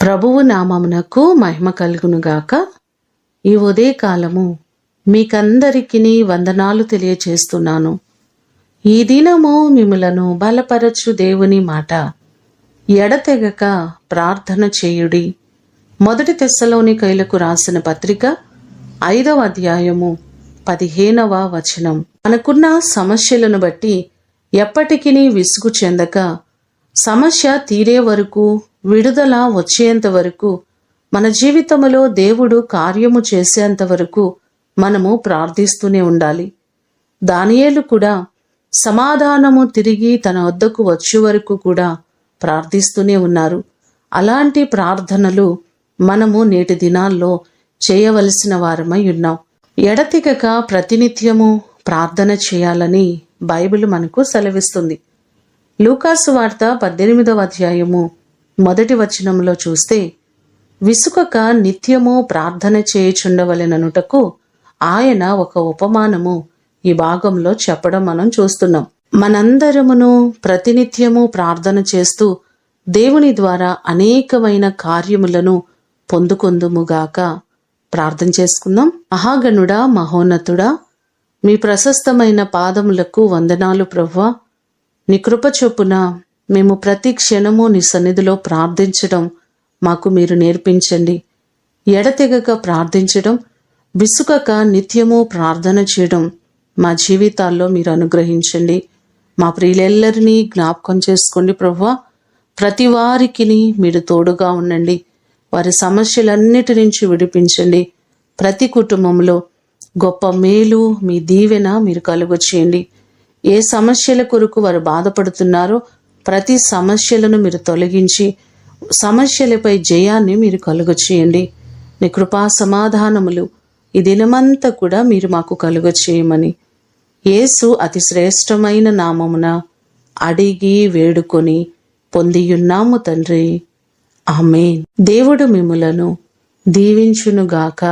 ప్రభువు నామమునకు మహిమ కలుగునుగాక. ఈ ఉదయకాలము మీకందరికీ వందనాలు తెలియచేస్తున్నాను. ఈ దినము మిమ్ములను బలపరచు దేవుని మాట ఎడతెగక ప్రార్థన చేయుడి. 1 తెస్సలోనికైలకు రాసిన పత్రిక 5వ అధ్యాయము 15వ వచనం. మనకున్న సమస్యలను బట్టి ఎప్పటికీ విసుగు చెందక, సమస్య తీరే వరకు, విడుదల వచ్చేంత వరకు, మన జీవితంలో దేవుడు కార్యము చేసేంత వరకు మనము ప్రార్థిస్తూనే ఉండాలి. దానియేలు కూడా సమాధానము తిరిగి తన వద్దకు వచ్చే వరకు కూడా ప్రార్థిస్తూనే ఉన్నారు. అలాంటి ప్రార్థనలు మనము నేటి దినాల్లో చేయవలసిన వారమై ఉన్నాం. ఎడతెగక ప్రతినిత్యము ప్రార్థన చేయాలని బైబిల్ మనకు సెలవిస్తుంది. లూకాసు వార్త 18వ అధ్యాయము 1వ వచనంలో చూస్తే, విసుకక నిత్యము ప్రార్థన చేయుచుండవలెననుటకు ఆయన ఒక ఉపమానము ఈ భాగంలో చెప్పడం మనం చూస్తున్నాం. మనందరమును ప్రతినిత్యము ప్రార్థన చేస్తూ దేవుని ద్వారా అనేకమైన కార్యములను పొందుకొందుముగాక. ప్రార్థన చేసుకుందాం. మహాగణుడా, మహోన్నతుడా, మీ ప్రశస్తమైన పాదములకు వందనాలు ప్రభువా. నీ కృప చొప్పున మేము ప్రతి క్షణము నీ సన్నిధిలో ప్రార్థించడం మాకు మీరు నేర్పించండి. ఎడతెగక ప్రార్థించడం, విసుకక నిత్యము ప్రార్థన చేయడం మా జీవితాల్లో మీరు అనుగ్రహించండి. మా ప్రియులెల్లరినీ జ్ఞాపకం చేసుకోండి ప్రభువా. ప్రతి వారికి మీరు తోడుగా ఉండండి. వారి సమస్యలన్నిటి నుంచి విడిపించండి. ప్రతి కుటుంబంలో గొప్ప మేలు, మీ దీవెన మీరు కలుగ చేయండి. ఏ సమస్యల కొరకు వారు బాధపడుతున్నారో ప్రతి సమస్యలను మీరు తొలగించి సమస్యలపై జయాన్ని మీరు కలుగ చేయండి. నీ కృపా సమాధానములు ఈ దినమంతా కూడా మీరు మాకు కలుగ చేయమని యేసు అతి శ్రేష్టమైన నామమున అడిగి వేడుకొని పొందియున్నాము తండ్రి. ఆమేన్. దేవుడు మిమ్ములను దీవించునుగాక.